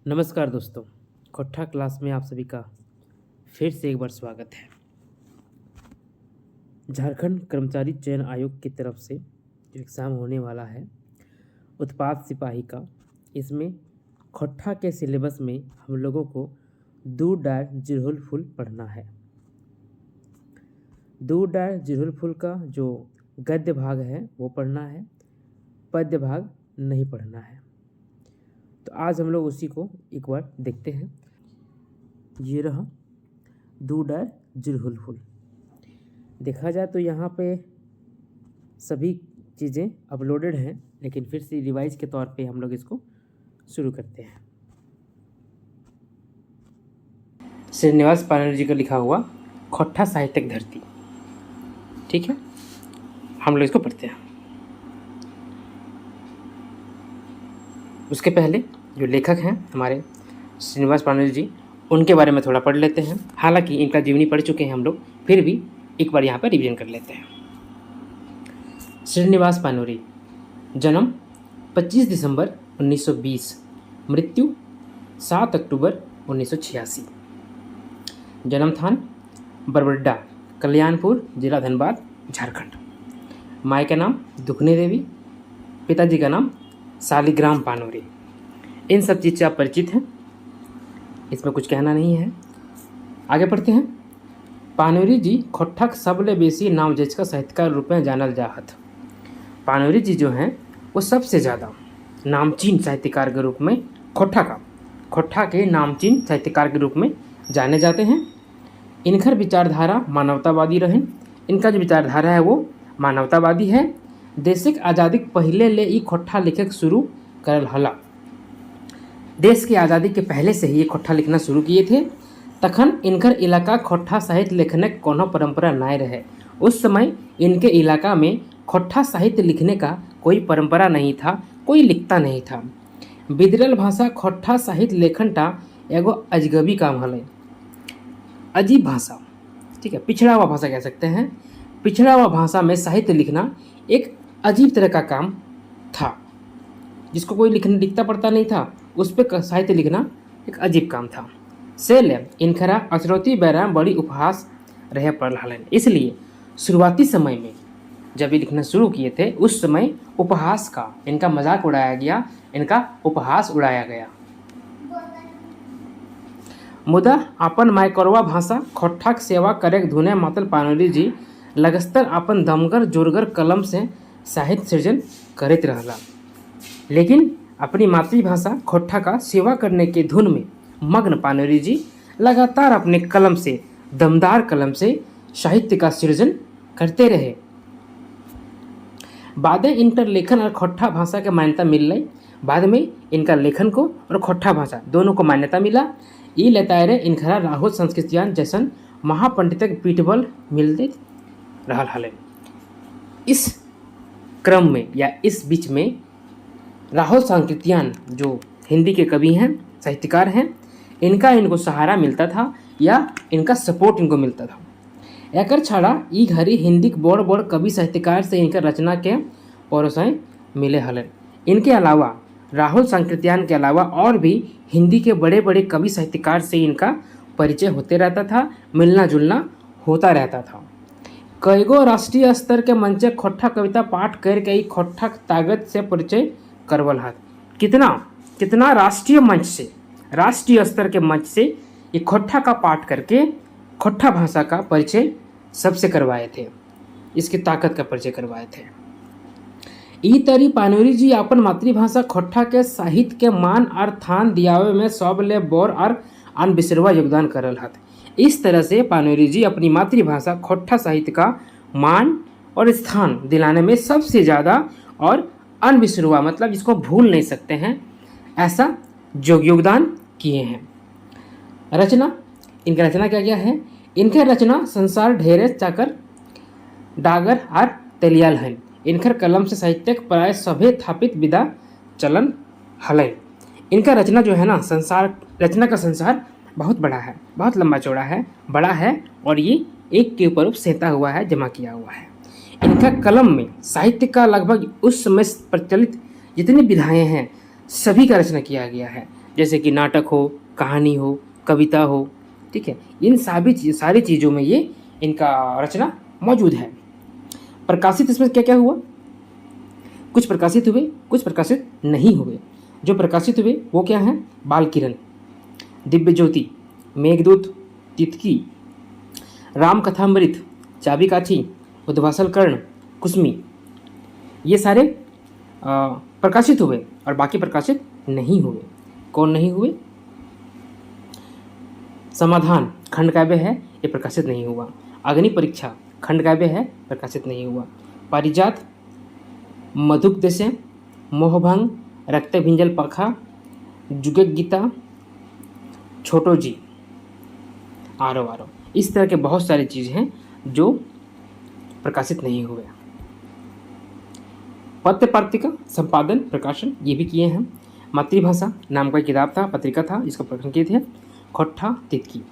नमस्कार दोस्तों, कक्षा क्लास में आप सभी का फिर से एक बार स्वागत है। झारखंड कर्मचारी चयन आयोग की तरफ से जो एग्ज़ाम होने वाला है उत्पाद सिपाही का, इसमें कक्षा के सिलेबस में हम लोगों को दूर डार जिरहुल फूल पढ़ना है। दूर डार जिरहुल फूल का जो गद्य भाग है वो पढ़ना है, पद्य भाग नहीं पढ़ना है। तो आज हम लोग उसी को एक बार देखते हैं। ये रहा दूर डार जिरहुल फूल। देखा जाए तो यहाँ पे सभी चीज़ें अपलोडेड हैं, लेकिन फिर से रिवाइज के तौर पे हम लोग इसको शुरू करते हैं। श्रीनिवास पानोरी जी का लिखा हुआ कक्षा साहित्यिक धरती, ठीक है, हम लोग इसको पढ़ते हैं। उसके पहले जो लेखक हैं हमारे श्रीनिवास पानोरी जी, उनके बारे में थोड़ा पढ़ लेते हैं। हालांकि इनका जीवनी पढ़ चुके हैं हम लोग, फिर भी एक बार यहाँ पर रिवीजन कर लेते हैं। श्रीनिवास पानोरी, जन्म 25 दिसंबर 1920, मृत्यु 7 अक्टूबर 1986। जन्मस्थान बरबड्डा, कल्याणपुर, जिला धनबाद, झारखंड। माँ का नाम दुखनी देवी, पिताजी का नाम शालिग्राम पानोरी। इन सब चीज़ से आप परिचित हैं, इसमें कुछ कहना नहीं है। आगे पढ़ते हैं। पानोरी जी खोट्ठक सबले बेसी नाम जज का साहित्यकार रूप में जानल जाहत। पानोरी जी जो हैं वो सबसे ज़्यादा नामचीन साहित्यकार के रूप में खोट्ठा के नामचीन साहित्यकार के रूप में जाने जाते हैं। इनकर विचारधारा मानवतावादी रहें। इनका जो विचारधारा है वो मानवतावादी है। देशिक आज़ादी पहले ले ई खोट्ठा लिखक शुरू करल हला। देश की आज़ादी के पहले से ही ये खोट्ठा लिखना शुरू किए थे। तखन इनकर इलाका खोट्ठा साहित्य लिखने के कोनो परंपरा नाय रहे। उस समय इनके इलाका में खोट्ठा साहित्य लिखने का कोई परंपरा नहीं था, कोई लिखता नहीं था। बिदरल भाषा खोट्ठा साहित्य लेखनटा एगो अजगबी काम हले, अजीब भाषा, ठीक है, पिछड़ा हुआ भाषा कह सकते हैं। पिछड़ा हुआ भाषा में साहित्य लिखना एक अजीब तरह का काम था। जिसको कोई लिखता पढ़ता नहीं था, उस पर साहित्य लिखना एक अजीब काम था। सेल इनखरा अचरौती बैराम बड़ी उपहास रहे पड़ल हलन। इसलिए शुरुआती समय में जब ये लिखना शुरू किए थे, उस समय उपहास का, इनका मजाक उड़ाया गया, इनका उपहास उड़ाया गया। मुदा अपन मायकरवा भाषा खोट्ठाक सेवा करे धुने मातल पानोरी जी लगस्तर अपन दमगर जोरगर कलम से साहित्य सृजन करते रहला। लेकिन अपनी मातृभाषा खोट्ठा का सेवा करने के धुन में मग्न पानोरी जी लगातार अपने कलम से, दमदार कलम से साहित्य का सृजन करते रहे। बाद में इनका लेखन और खोट्ठा भाषा के मान्यता मिल रही। बाद में इनका लेखन को और खोट्ठा भाषा दोनों को मान्यता मिला। ये लेता रहे इनखरा राहुल संस्कृतियान जैसन महापंडित पीठबल मिलते रहल हले। इस क्रम में या इस बीच में राहुल सांकृत्यान जो हिंदी के कवि हैं, साहित्यकार हैं, इनको सहारा मिलता था या इनका सपोर्ट इनको मिलता था। एकर छाड़ा ई घड़ी हिंदी के बड़ बड़ कवि साहित्यकार से इनका रचना के परोसाएँ मिले हलन। इनके अलावा राहुल सांकृत्यान के अलावा और भी हिंदी के बड़े बड़े कवि साहित्यकार से इनका परिचय होते रहता था, मिलना जुलना होता रहता था। कईगो राष्ट्रीय स्तर के मंचे खोट्ठा कविता पाठ करके ई खोट्ठा ताकत से परिचय करवल हाथ। कितना राष्ट्रीय मंच से, राष्ट्रीय स्तर के मंच से ये खोट्ठा का पाठ करके खोट्ठा भाषा का परिचय सबसे करवाए थे, इसकी ताकत का परिचय करवाए थे। ई तरी पानोरी जी अपन मातृभाषा खोट्ठा के साहित्य के मान और थान दियावे में सबले बोर और अनबिसरवा योगदान करल हाथ। इस तरह से पानोरी जी अपनी मातृभाषा खोट्ठा साहित्य का मान और स्थान दिलाने में सबसे ज़्यादा और अनबिसरवा, मतलब जिसको भूल नहीं सकते हैं, ऐसा जो योगदान किए हैं। रचना, इनका रचना क्या है? इनके रचना संसार ढेरे चाकर डागर और तेलियाल हैं। इनकर कलम से साहित्यक प्राय सभे स्थापित विदा चलन हलै। इनका रचना जो है ना, रचना का संसार बहुत बड़ा है, बहुत लंबा चौड़ा है, बड़ा है, और ये एक के ऊपर सेता हुआ है, जमा किया हुआ है। इनका कलम में साहित्य का लगभग उस समय प्रचलित जितनी विधाएं हैं सभी का रचना किया गया है। जैसे कि नाटक हो, कहानी हो, कविता हो, ठीक है, इन सारी चीज़ों में ये इनका रचना मौजूद है। प्रकाशित इसमें क्या क्या हुआ? कुछ प्रकाशित हुए, कुछ प्रकाशित नहीं हुए। जो प्रकाशित हुए वो क्या हैं? बाल किरण, दिव्य ज्योति, मेघदूत, तितकी, राम कथामृत, चाबी काठी, उद्वासल कर्ण, कुसमी, ये सारे प्रकाशित हुए और बाकी प्रकाशित नहीं हुए। कौन नहीं हुए? समाधान खंड काव्य है, ये प्रकाशित नहीं हुआ। अग्नि परीक्षा खंड काव्य है, प्रकाशित नहीं हुआ। पारिजात, मधुपदेश, मोहभंग, रक्त भिंजल पखा, जुगे गीता, छोटो जी, आरो आरो, इस तरह के बहुत सारी चीज़ हैं जो प्रकाशित नहीं हुए। पत्र पत्रिका संपादन प्रकाशन ये भी किए हैं। मातृभाषा नाम का किताब था, पत्रिका था, जिसका प्रकाशन किए थे खोट्ठा तितकी।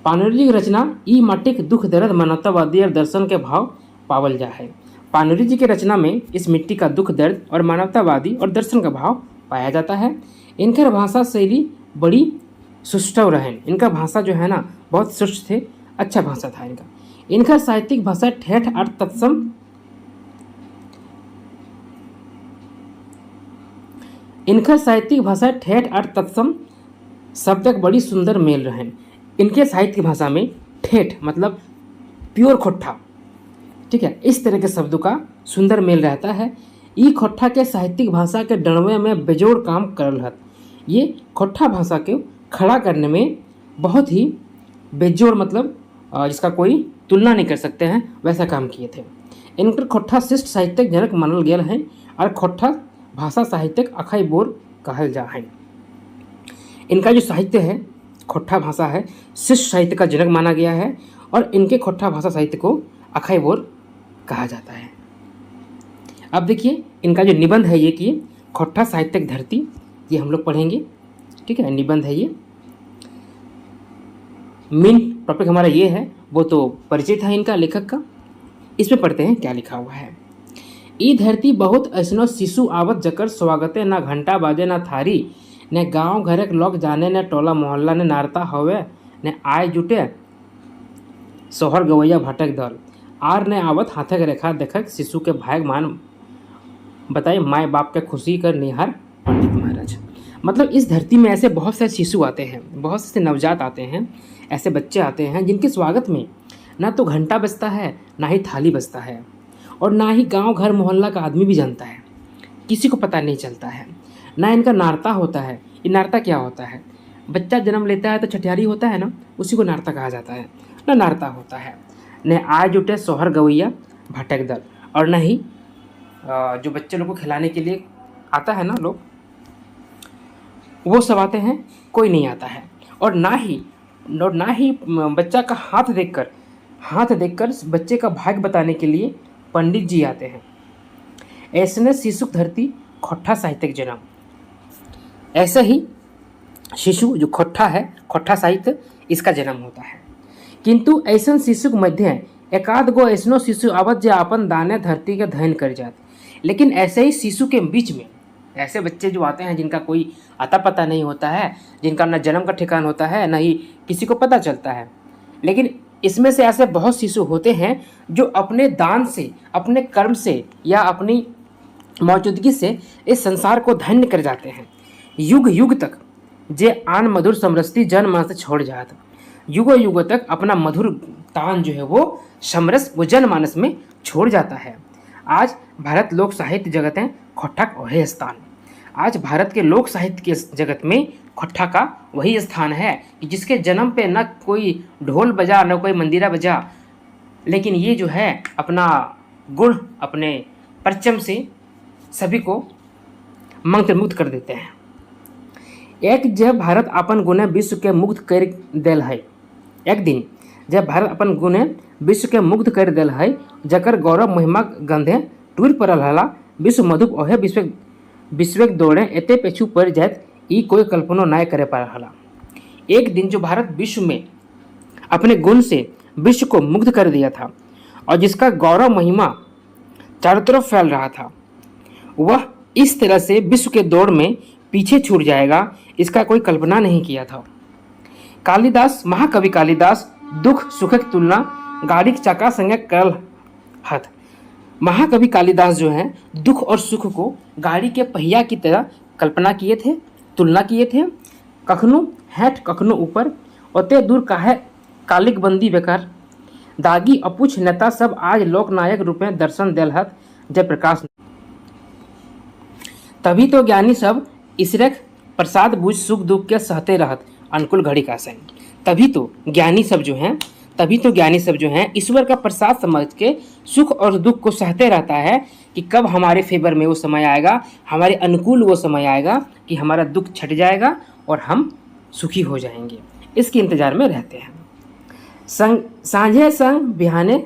पाणिनि की रचना ई माटिक दुख दर्द मानवतावादी और दर्शन के भाव पावल जा है। पाणिनि जी की रचना में इस मिट्टी का दुख दर्द और मानवतावादी और दर्शन का भाव पाया जाता है। इनकर भाषा शैली बड़ी सुष्ठव रहें। इनका भाषा जो है ना बहुत सुष्ठ थे, अच्छा भाषा था इनका। इनका साहित्यिक भाषा ठेठ अर्थ तत्सम, इनका साहित्यिक भाषा ठेठ अर्थ तत्सम शब्दक बड़ी सुंदर मेल रहें। इनके साहित्य भाषा में ठेठ मतलब प्योर खोट्ठा, ठीक है, इस तरह के शब्दों का सुंदर मेल रहता है। ई खोट्ठा के साहित्यिक भाषा के डणवे में बेजोड़ काम करल हत। ये खोट्ठा भाषा के खड़ा करने में बहुत ही बेजोड़ मतलब जिसका कोई तुलना नहीं कर सकते हैं वैसा काम किए थे। इनकर खोट्ठा शिष्ट साहित्यक जनक मानल गया है और खोट्ठा भाषा साहित्यक अखई बोर कहल जा है। इनका जो साहित्य है खोट्ठा भाषा है, शिष्ट साहित्य का जनक माना गया है और इनके खोट्ठा भाषा साहित्य को अखई बोर कहा जाता है। अब देखिए इनका जो निबंध है ये कि खोट्ठा साहित्यक धरती, ये हम लोग पढ़ेंगे, ठीक है, निबंध है ये। मेन टॉपिक हमारा ये है, वो तो परिचय था इनका लेखक का। इसमें पढ़ते हैं क्या लिखा हुआ है। ई धरती बहुत ऐसनो शिशु आवत जकर स्वागते न घंटा बाजे न थारी, न गांव घरक लोग जाने न टोला मोहल्ला ने नारता होवे, न आय जुटे सोहर गवैया भटक दल, आर ने आवत हाथक रेखा देखक शिशु के भाग मान बताए माए बाप के खुशी कर निहार पंडित महाराज। मतलब इस धरती में ऐसे बहुत से शिशु आते हैं, बहुत से नवजात आते हैं, ऐसे बच्चे आते हैं जिनके स्वागत में ना तो घंटा बजता है, ना ही थाली बजता है, और ना ही गांव घर मोहल्ला का आदमी भी जानता है, किसी को पता नहीं चलता है। ना इनका नारता होता है। ये नारता क्या होता है? बच्चा जन्म लेता है तो छठियारी होता है ना, उसी को नारता कहा जाता है। ना नारता होता है, न आय जुटे सोहर गवैया भटक दल, और न ही जो बच्चे लोग को खिलाने के लिए आता है ना लोग, वो सब आते हैं, कोई नहीं आता है। और ना ही बच्चा का हाथ देखकर बच्चे का भाग्य बताने के लिए पंडित जी आते हैं। ऐसने शिशु धरती खोट्ठा साहित्यिक जन्म। ऐसे ही शिशु जो खोट्ठा है, खोट्ठा साहित्य, इसका जन्म होता है। किंतु ऐसन शिशु के मध्य एकाध गो ऐसनो शिशु आवत जे अपन दाने धरती के धैन कर जात। लेकिन ऐसे ही शिशु के बीच में ऐसे बच्चे जो आते हैं जिनका कोई अता पता नहीं होता है, जिनका न जन्म का ठिकाना होता है, न ही किसी को पता चलता है, लेकिन इसमें से ऐसे बहुत शिशु होते हैं जो अपने दान से, अपने कर्म से या अपनी मौजूदगी से इस संसार को धन्य कर जाते हैं। युग युग तक जे आन मधुर समरसती जन मानस से छोड़ जात, युगों युगों तक अपना मधुर तान जो है वो समरस वो जनमानस में छोड़ जाता है। आज भारत लोक साहित्य जगत है खोट्ठा का वही स्थान। आज भारत के लोक साहित्य के जगत में खोट्ठा का वही स्थान है कि जिसके जन्म पे न कोई ढोल बजा, न कोई मंदिरा बजा, लेकिन ये जो है अपना गुण, अपने परचम से सभी को मंत्रमुग्ध कर देते हैं। एक जब भारत अपन गुणे विश्व के मुग्ध कर देल है, एक दिन जब भारत अपन गुणे विश्व के मुग्ध कर देल है, जकर गौरव महिमा गंधे टूर पड़ल हला, विश्व मधुप ओहे विश्व दौड़े एते पेछू पड़ जात, ई कोई कल्पनो ना करे पा हला। एक दिन जो भारत विश्व में अपने गुण से विश्व को मुग्ध कर दिया था और जिसका गौरव महिमा चारों तरफ फैल रहा था, वह इस तरह से विश्व के दौड़ में पीछे छूट जाएगा, इसका कोई कल्पना नहीं किया था। कालिदास, महाकवि कालिदास दुख सुखक तुलना गाड़ी चका संगे करल हथ। महाकवि कालिदास जो है दुख और सुख को गाड़ी के पहिया की तरह कल्पना किए थे, तुलना किए थे। कखनो हैठ कखनो ऊपर, ओते दूर काहे कालिक बंदी बेकार। दागी अपुछ नेता सब आज लोकनायक रूप में दर्शन देलहत जयप्रकाश। तभी तो ज्ञानी सब ईश्वरक प्रसाद बुझ सुख दुख के सहते रहत अनुकूल घड़ी का संग। तभी तो ज्ञानी सब जो हैं ईश्वर का प्रसाद समझ के सुख और दुख को सहते रहता है कि कब हमारे फेवर में वो समय आएगा, हमारे अनुकूल वो समय आएगा कि हमारा दुख छट जाएगा और हम सुखी हो जाएंगे। इसके इंतजार में रहते हैं। संग सांझे संग बिहाने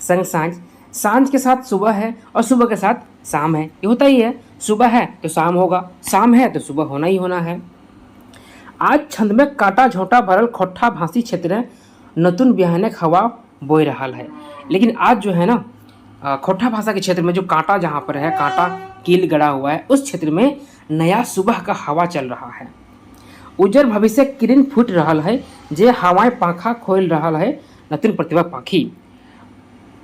संग सांझ, सांझ के साथ सुबह है और सुबह के साथ शाम है। ये होता ही है, सुबह है तो शाम होगा, शाम है तो सुबह होना ही होना है। आज छंद में कांटा झोंटा भरल खोट्ठा भांसी क्षेत्र नतुन बिहाने हवा बोई रहा है। लेकिन आज जो है ना खोट्ठा भाषा के क्षेत्र में जो कांटा जहाँ पर है, कांटा कील गड़ा हुआ है, उस क्षेत्र में नया सुबह का हवा चल रहा है। उज्जर भविष्य किरण फूट रहा है, जे हवाएं पाखा खोल रहा है नतुन प्रतिभा पाखी।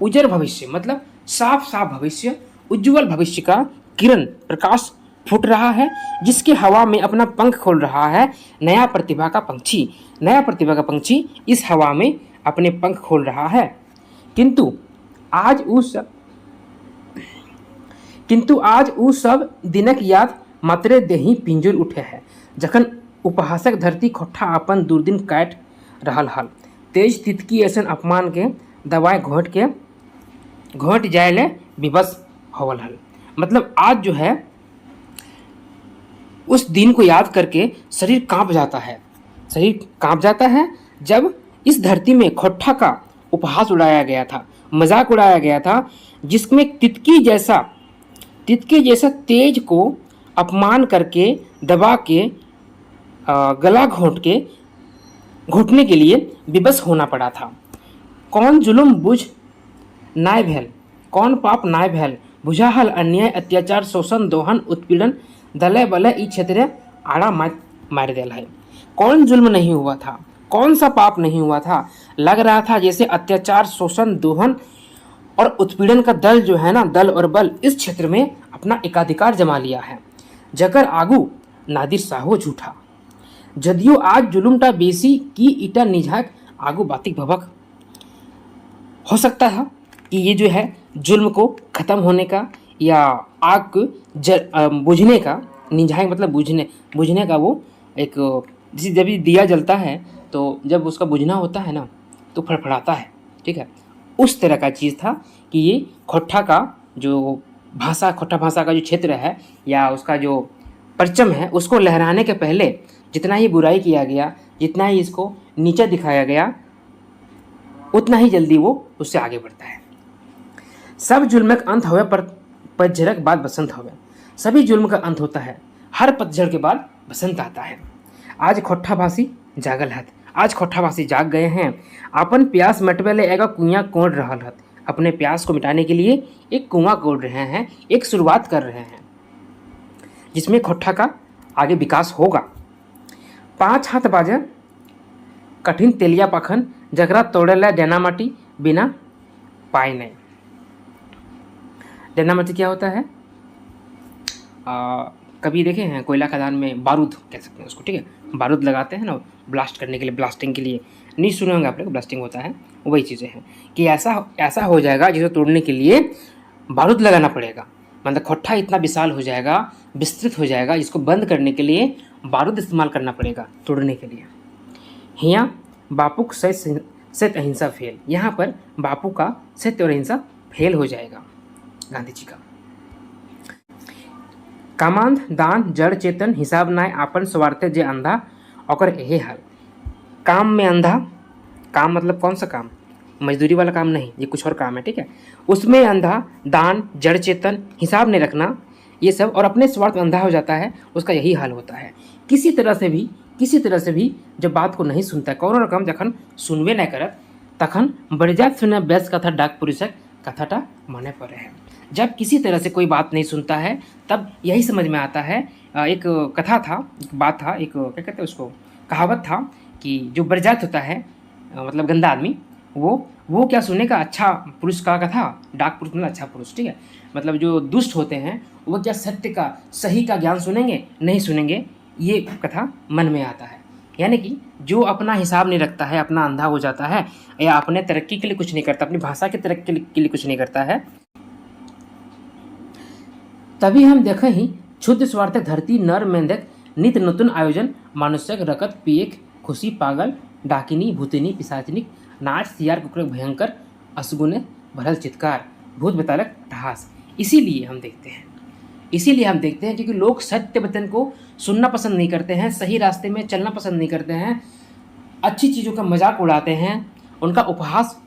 उज्जर भविष्य मतलब साफ साफ भविष्य, उज्जवल भविष्य का किरण प्रकाश फूट रहा है, जिसके हवा में अपना पंख खोल रहा है नया प्रतिभा का पंछी। नया प्रतिभा का पंछी इस हवा में अपने पंख खोल रहा है। किंतु आज उ सब दिनक याद मात्रे देही पिंजुर उठे है, जखन उपहासक धरती खोट्ठा अपन दुर्दिन काट रहल हल। तेज तितकी ऐसन अपमान के दवाएं घोट जाए ले विवश होवल हल। मतलब आज जो है उस दिन को याद करके शरीर कांप जाता है जब इस धरती में खोट्ठा का उपहास उड़ाया गया था, मजाक उड़ाया गया था, जिसमें तितकी जैसा तेज को अपमान करके दबा के गला घोटने के लिए विवश होना पड़ा था। कौन जुल्म बुझ नाय भेल, कौन पाप नाय भेल, बुझाहल अन्याय अत्याचार शोषण दोहन उत्पीड़न दले बले ई क्षेत्र आड़ा मार दिया है। कौन जुल्म नहीं हुआ था, कौन सा पाप नहीं हुआ था। लग रहा था जैसे अत्याचार शोषण दोहन और उत्पीड़न का दल जो है ना, दल और बल इस क्षेत्र में अपना एकाधिकार जमा लिया है। जकर आगू नादिर साहो झूठा, जदियो आज जुलुमटा बेसी की ईटा निझाक आगू बातिक भबक। हो सकता है कि ये जो है जुल्म को ख़त्म होने का या आग बुझने का, निझाक मतलब बुझने का वो एक, जब दिया जलता है तो जब उसका बुझना होता है ना तो फड़फड़ाता है, ठीक है। उस तरह का चीज़ था कि ये खोट्ठा का जो भाषा, खोट्ठा भाषा का जो क्षेत्र है या उसका जो परचम है, उसको लहराने के पहले जितना ही बुराई किया गया, जितना ही इसको नीचा दिखाया गया, उतना ही जल्दी वो उससे आगे बढ़ता है। सब जुल्म का अंत होवे पर पतझड़ के बाद बसंत होवे। सभी जुल्म का अंत होता है, हर पतझड़ के बाद बसंत आता है। आज खोट्ठाभाषी जागल हत, आज खोट्ठाभाषी जाग गए हैं। अपन प्यास मिटवे ले एगो कुआं कोड़ रहल हत। अपने प्यास को मिटाने के लिए एक कुआं कोड़ रहे हैं, एक शुरुआत कर रहे हैं जिसमें खोट्ठा का आगे विकास होगा। 5 हाथ बाजे कठिन तेलिया पाखन, जगरा तोड़े ला डेना माटी बिना पाए नहीं। डेना माटी क्या होता है? कभी देखे हैं कोयला खदान में बारूद कह सकते हैं उसको, ठीक है, बारूद लगाते हैं ना ब्लास्ट करने के लिए, ब्लास्टिंग के लिए। नहीं सुने होंगे आप लोग, ब्लास्टिंग होता है, वही चीज़ें हैं कि ऐसा हो जाएगा जिसे तोड़ने के लिए बारूद लगाना पड़ेगा। मतलब खोट्ठा इतना विशाल हो जाएगा, विस्तृत हो जाएगा, इसको बंद करने के लिए बारूद इस्तेमाल करना पड़ेगा तोड़ने के लिए। हियाँ बापू सत्य अहिंसा फेल, यहाँ पर बापू का सत्य और अहिंसा फेल हो जाएगा, गांधी जी का। कामांध दान जड़ चेतन हिसाब नाय आपन स्वार्थे जे अंधा और यही हाल। काम में अंधा, काम मतलब कौन सा काम? मजदूरी वाला काम नहीं, ये कुछ और काम है, ठीक है। उसमें अंधा, दान जड़ चेतन हिसाब नहीं रखना, ये सब, और अपने स्वार्थ में अंधा हो जाता है, उसका यही हाल होता है। किसी तरह से भी जब बात को नहीं सुनता है, कौन रकम जखन सुनवे नहीं करत तखन बड़जात सुने बेस कथा डाक पुरुषक कथाटा माने पड़े है। जब किसी तरह से कोई बात नहीं सुनता है तब यही समझ में आता है एक कथा था, एक बात था, एक क्या कहते हैं उसको, कहावत था कि जो बरजात होता है मतलब गंदा आदमी, वो क्या सुनेगा, अच्छा पुरुष का कथा, डाक पुरुष मतलब अच्छा पुरुष, ठीक है। मतलब जो दुष्ट होते हैं वो क्या सत्य का, सही का ज्ञान सुनेंगे, नहीं सुनेंगे, ये कथा मन में आता है। यानी कि जो अपना हिसाब नहीं रखता है, अपना अंधा हो जाता है, या अपने तरक्की के लिए कुछ नहीं करता, अपनी भाषा की तरक्की के लिए कुछ नहीं करता है, तभी हम देखें ही क्षुद्र स्वार्थक धरती नर मेंढक नित्य नूतन आयोजन मानुष्यक रकत पिएक खुशी पागल डाकिनी भूतिनी पिशाचिनी नाच सियार कुकर भयंकर असगुने भरल चित्कार भूत बतालक ठहास। इसीलिए हम देखते हैं क्योंकि लोग सत्य वचन को सुनना पसंद नहीं करते हैं, सही रास्ते में चलना पसंद नहीं करते हैं, अच्छी चीज़ों का मजाक उड़ाते हैं, उनका उपहास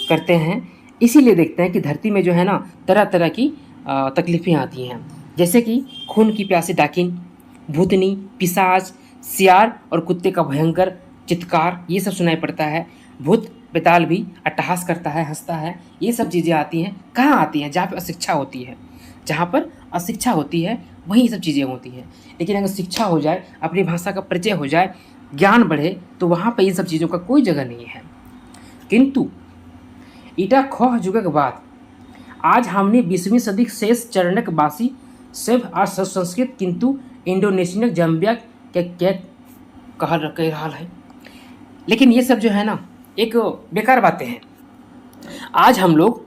करते हैं। इसीलिए देखते हैं कि धरती में जो है ना तरह तरह की तकलीफ़ें आती हैं, जैसे कि खून की प्यासी डाकिन, भूतनी, पिशाच, सियार और कुत्ते का भयंकर चित्कार, ये सब सुनाई पड़ता है। भूत बेताल भी अट्टहास करता है, हंसता है। ये सब चीज़ें आती हैं, कहाँ आती हैं? जहाँ पर अशिक्षा होती है। जहाँ पर अशिक्षा होती है वहीं ये सब चीज़ें होती हैं। लेकिन अगर शिक्षा हो जाए, अपनी भाषा का परिचय हो जाए, ज्ञान बढ़े, तो वहाँ पर इन सब चीज़ों का कोई जगह नहीं है। किंतु ईटा खोह जुगक बाद आज हमने 20वीं सदी शेष चरणक बासी सब और संस्कृत किंतु इंडोनेशियन जम्बिया के कह रहा है। लेकिन ये सब जो है ना एक बेकार बातें हैं। आज हम लोग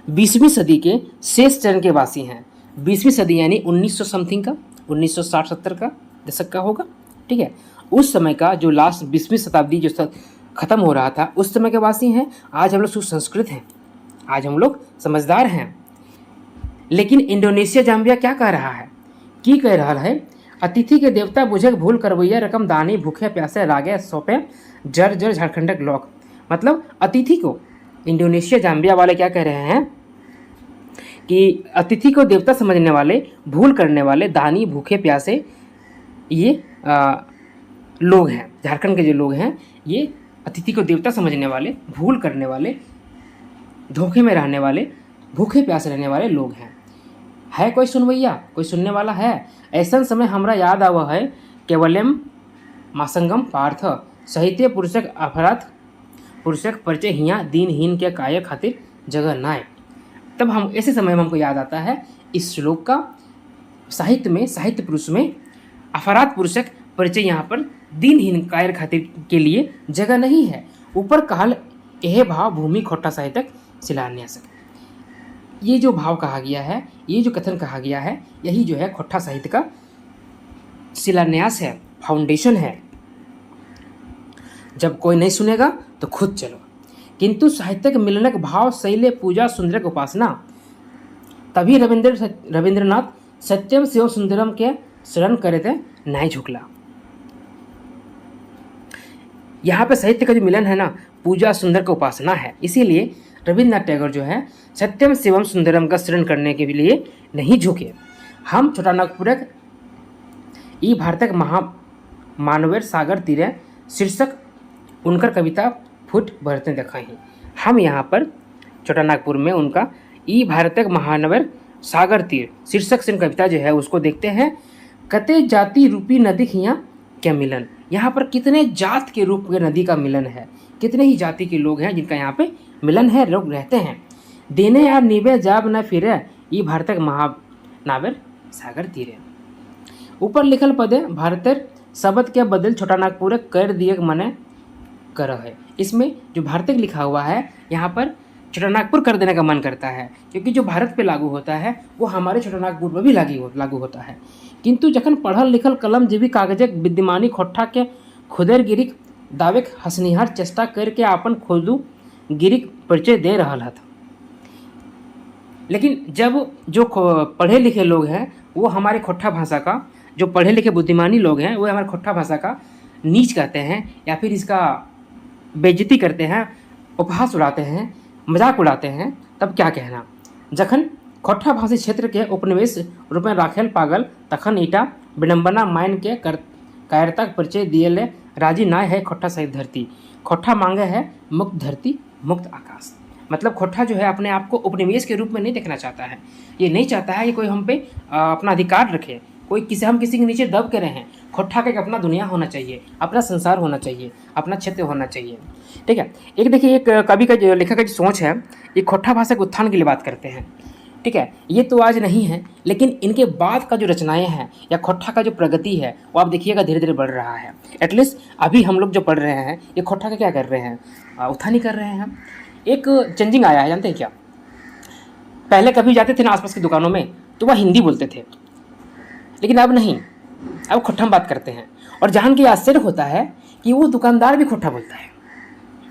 20वीं सदी के शेष चरण के वासी हैं। 20वीं सदी यानी 1900 समथिंग का, 1960-70 का दशक का होगा, ठीक है। उस समय का जो लास्ट 20वीं शताब्दी जो ख़त्म हो रहा था, उस समय के वासी हैं। आज हम लोग सुसंस्कृत हैं, आज हम लोग समझदार हैं। लेकिन इंडोनेशिया जाम्बिया क्या कह रहा है? की कह रहा है, अतिथि के देवता बुझक भूल करवैया रकम दानी भूखे प्यासे रागे सौंपे जर जर झारखंडक लोक। मतलब अतिथि को, इंडोनेशिया जाम्बिया वाले क्या कह रहे हैं कि अतिथि को देवता समझने वाले, भूल करने वाले, दानी भूखे प्यासे ये लोग हैं। झारखंड के जो लोग हैं ये अतिथि को देवता समझने वाले, भूल करने वाले, धोखे में रहने वाले, भूखे प्यासे रहने वाले लोग हैं। है कोई सुनवैया, कोई सुनने वाला है? ऐसा समय हमरा याद आवा है केवलम मासंगम पार्थ साहित्य पुरुषक अपराध पुरुषक परिचय हिया दीनहीन के काय खातिर जगह नाय। तब हम ऐसे समय में हमको याद आता है इस श्लोक का, साहित्य में, साहित्य पुरुष में अपराध पुरुषक परिचय यहाँ पर दीनहीन काय खातिर के लिए जगह नहीं है। ऊपर कहल यह भाव भूमि खोटा साहित्यक शिलान्यास। ये जो भाव कहा गया है, ये जो कथन कहा गया है, यही जो है खोटा साहित्य का शिलान्यास है, फाउंडेशन है। जब कोई नहीं सुनेगा तो खुद चलो। किंतु साहित्यक मिलनक भाव शैल्य पूजा सुंदरक उपासना, तभी रविंद्रनाथ सत्यम शिव सुंदरम के शरण करे थे नहीं झुकला। यहाँ पे साहित्य का जो मिलन है ना, पूजा सुंदर का उपासना है। इसीलिए रविन्द्रनाथ टैगोर जो है सत्यम शिवम सुंदरम का शरण करने के लिए नहीं झुके। हम छोटा नागपुरक ई भारतक मानवेर सागर तीरे शीर्षक उनकर कविता फुट भरते देखा ही। हम यहाँ पर छोटा नागपुर में उनका ई भारतक महानवर सागर तीर शीर्षक से कविता जो है उसको देखते हैं। कते जाति रूपी नदी हियाँ क्या मिलन, यहाँ पर कितने जात के रूप के नदी का मिलन है, कितने ही जाति के लोग हैं जिनका यहाँ पे मिलन है, लोग रहते हैं। देने यार निबे जाब न फिरे ई भारतक महानावर सागर तीरे। ऊपर लिखल पदे भारतेर शब्द के बदल छोटा नागपुर कर दिए मने कर है। इसमें जो भारतक लिखा हुआ है यहाँ पर छोटा नागपुर कर देने का मन करता है, क्योंकि जो भारत पे लागू होता है वो हमारे छोटा नागपुर पर भी लागू होता है। किंतु जखन पढ़ल लिखल कलम जीवी कागजक विद्यमानी खोट्ठा के खुदेर गिरिक दावेक हसनिहार चेष्टा करके अपन खोदू गिरिक परिचय दे रहा था। लेकिन जब जो पढ़े लिखे लोग हैं वो हमारे खोट्ठा भाषा का, जो पढ़े लिखे बुद्धिमानी लोग हैं वो हमारे खोट्ठा भाषा का नीच कहते हैं या फिर इसका बेइज्जती करते हैं, उपहास उड़ाते हैं, मजाक उड़ाते हैं, तब क्या कहना। जखन खोट्ठा भाषी क्षेत्र के उपनिवेश रूप में राखेल पागल तखन ईटा विडम्बना मायन के कायरता परिचय दिए ले राजी ना है खोट्ठा सहित धरती। खोट्ठा मांगे है मुक्त धरती मुक्त आकाश। मतलब खोट्ठा जो है अपने आप को उपनिवेश के रूप में नहीं देखना चाहता है। ये नहीं चाहता है कि कोई हम पे अपना अधिकार रखे, कोई किसी हम किसी के नीचे दब के रहें। खोट्ठा का एक अपना दुनिया होना चाहिए, अपना संसार होना चाहिए, अपना क्षेत्र होना चाहिए। ठीक है, एक देखिए एक कवि का जो लेखक का जो सोच है, ये खोट्ठा भाषा के उत्थान के लिए बात करते हैं। ठीक है, ये तो आज नहीं है, लेकिन इनके बाद का जो रचनाएं हैं या खोट्ठा का जो प्रगति है वो आप देखिएगा धीरे धीरे बढ़ रहा है। एटलीस्ट अभी हम लोग जो पढ़ रहे हैं ये खोट्ठा का क्या कर रहे हैं, उत्थान ही कर रहे हैं। एक चेंजिंग आया है, जानते हैं क्या? पहले कभी जाते थे ना आसपास की दुकानों में तो वह हिंदी बोलते थे, लेकिन अब नहीं, अब खोट्ठा में बात करते हैं। और जान के आश्चर्य होता है कि वो दुकानदार भी खोट्ठा बोलता है।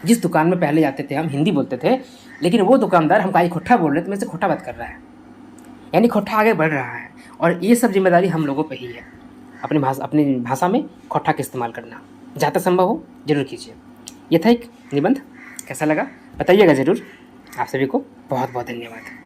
जिस दुकान में पहले जाते थे हम हिंदी बोलते थे, लेकिन वो दुकानदार हमको आज खोट्ठा बोल रहे तो मेरे से खोट्ठा बात कर रहा है। यानी खोट्ठा आगे बढ़ रहा है, और ये सब जिम्मेदारी हम लोगों पे ही है, अपनी भाषा में खोट्ठा का इस्तेमाल करना। जहाँ तक संभव हो जरूर कीजिए। ये था एक निबंध, कैसा लगा बताइएगा ज़रूर। आप सभी को बहुत बहुत धन्यवाद।